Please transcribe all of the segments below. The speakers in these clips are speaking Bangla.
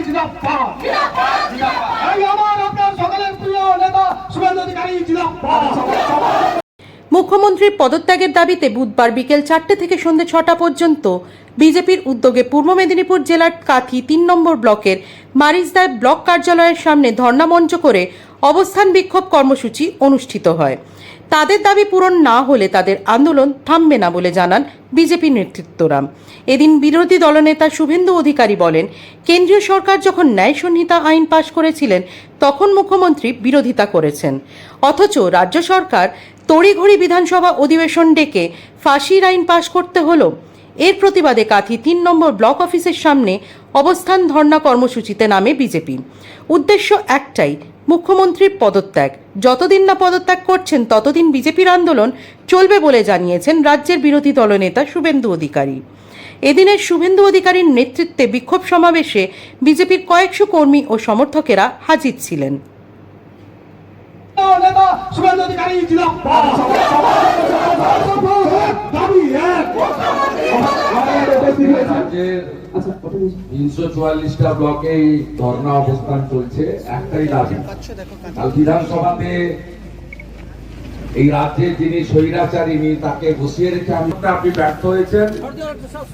জিন্দাবাদ এই আমার আপনার সকলের প্রিয় নেতা শুভেন্দু অধিকারী জিন্দাবাদ। মুখ্যমন্ত্রীর পদত্যাগের দাবিতে বুধবার বিকেল 4টে থেকে সন্ধ্যে 6টা পর্যন্ত বিজেপির উদ্যোগে পূর্ব মেদিনীপুর জেলার কাথি 3 নম্বর ব্লকের মারিজদায় ব্লক কার্যালয়ের সামনে ধর্ণা মঞ্চ করে অবস্থান বিক্ষোভ কর্মসূচি অনুষ্ঠিত হয়। তাদের দাবি পূরণ না হলে তাদের আন্দোলন থামবে না বলে জানান বিজেপি নেতৃত্বরা। এদিন বিরোধী দলনেতা শুভেন্দু অধিকারী বলেন, কেন্দ্রীয় সরকার যখন ন্যায় সংহিতা আইন পাশ করেছিলেন তখন মুখ্যমন্ত্রী বিরোধিতা করেছেন, অথচ রাজ্য সরকার তড়িঘড়ি বিধানসভা অধিবেশন ডেকে ফাঁসির আইন পাশ করতে হলো। এর প্রতিবাদে কাথি 3 নম্বর ব্লক অফিসের সামনে অবস্থান ধর্ণা কর্মসূচিতে নামে বিজেপি। উদ্দেশ্য একটাই, মুখ্যমন্ত্রীর পদত্যাগ। যতদিন না পদত্যাগ করছেন ততদিন বিজেপির আন্দোলন চলবে বলে জানিয়েছেন রাজ্যের বিরোধী দলনেতা শুভেন্দু অধিকারী। এদিনের শুভেন্দু অধিকারীর নেতৃত্বে বিক্ষোভ সমাবেশে বিজেপির কয়েকশো কর্মী ও সমর্থকেরা হাজির ছিলেন। নেতা শুভেন্দু অধিকারী জিন্দাবাদ। 344টা ব্লকে ধর্ণা অবস্থান চলছে। একটাই দাবি, কাল বিধানসভাতে এই রাজ্যে যিনি স্বৈরাচারী তাকে বসিয়ে রেখে আপনি ব্যর্থ হয়েছেন।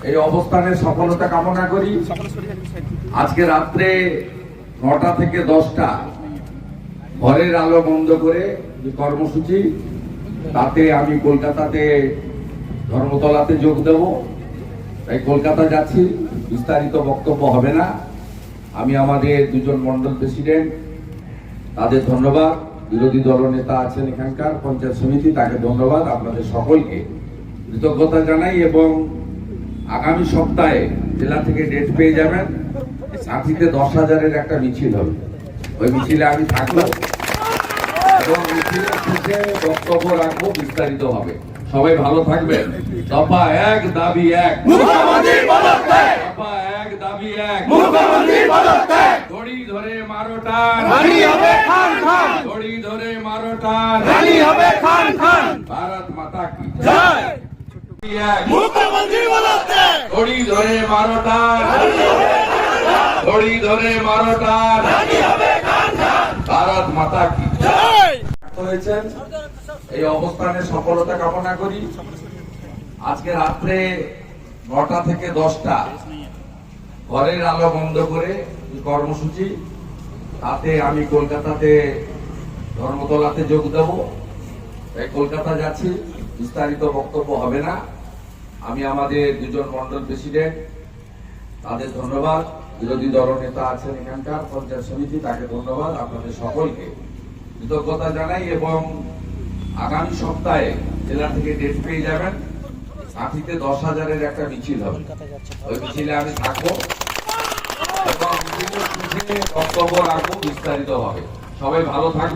এই অবস্থানের সফলতা কামনা করি। আজকে রাত্রে 9টা থেকে 10টা ঘরের আলো বন্ধ করে যে কর্মসূচি, তাতে আমি কলকাতাতে ধর্মতলাতে যোগ দেব। তাই কলকাতা যাচ্ছি, বিস্তারিত বক্তব্য হবে না। আমি আমাদের দুজন মন্ডল প্রেসিডেন্ট, তাদের ধন্যবাদ। বিরোধী দলনেতা আছেন এখানকার পঞ্চায়েত সমিতি, তাকে ধন্যবাদ। আপনাদের সকলকে কৃতজ্ঞতা জানাই এবং আগামী সপ্তাহে জেলা থেকে ডেট পেয়ে যাবেন। কাঁথিতে 10,000-এর একটা মিছিল হবে। ওই মিছিলে আমি থাকবো এবং মিছিলের শেষে বক্তব্য রাখবো, বিস্তারিত হবে। সবাই ভালো থাকবেন। দফা 1 দাবি 1, মুখ্যমন্ত্রীর পদত্যাগ। দফা 1 দাবি 1, মুখ্যমন্ত্রীর পদত্যাগ। দড়ি ধরে মারো টান, রানী হবে খান খান। দড়ি ধরে মারো টান, রানী হবে খান খান। ভারত মাতা কি জয়। মুখ্যমন্ত্রীর পদত্যাগ। দড়ি ধরে মারো টান, রানী হবে খান খান। দড়ি ধরে মারো টান, রানী হবে খান খান। ভারত মাতা কি জয়। হয়েছেন এই অবস্থানের সফলতা কামনা করি। আজকে রাত্রে 9টা থেকে 10টা ঘরের আলো বন্ধ করে কর্মসূচি, তাতে আমি কলকাতাতে ধর্মতলাতে যোগ দেব। তাই কলকাতা যাচ্ছি, বিস্তারিত বক্তব্য হবে না। আমি আমাদের দুজন মন্ডল প্রেসিডেন্ট, তাদের ধন্যবাদ। বিরোধী দলনেতা আছেন এখানকার পঞ্চায়েত সমিতি, তাকে ধন্যবাদ। আপনাদের সকলকে কৃতজ্ঞতা জানাই এবং আগামী সপ্তাহে জেলা থেকে ডেট পেয়ে যাবেন। কাঁথিতে 10,000-এর একটা মিছিল হবে। ওই মিছিলে আমি থাকবো এবং মিছিলের শেষে বক্তব্য রাখবো, বিস্তারিত হবে। সবাই ভালো থাকবে।